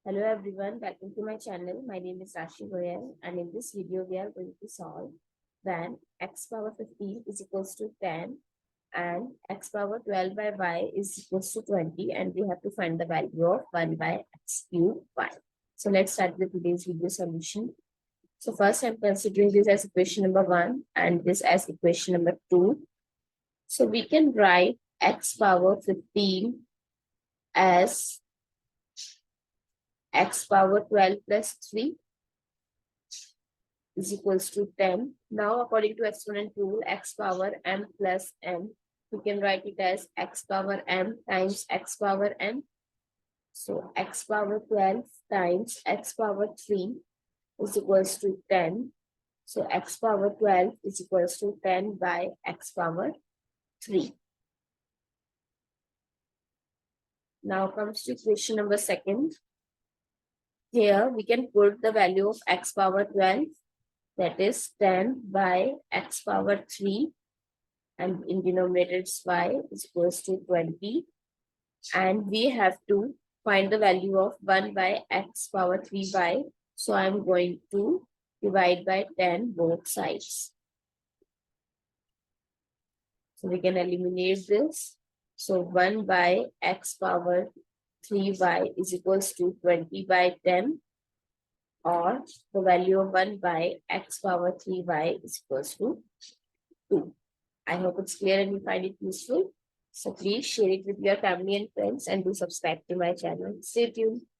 Hello everyone, welcome to my channel. My name is Rashi Goel, and in this video we are going to solve when x power 15 is equals to 10 and x power 12 by y is equals to 20, and we have to find the value of 1 by x cube y. So let's start with today's video solution. So first I'm considering this as equation number 1 and this as equation number 2. So we can write x power 15 as x power 12 plus 3 is equals to 10. Now, according to exponent rule, x power m plus n, we can write it as x power m times x power n. So, x power 12 times x power 3 is equals to 10. So, x power 12 is equals to 10 by x power 3. Now comes to equation number 2. Here, we can put the value of x power 12, that is 10 by x power 3, and in denominator it's y is equals to 20, and we have to find the value of 1 by x power 3y. So I'm going to divide by 10 both sides. So we can eliminate this. So 1 by x power 3y is equals to 20 by 10, or the value of 1 by x power 3y is equals to 2. I hope it's clear and you find it useful. So please share it with your family and friends and do subscribe to my channel. Stay tuned.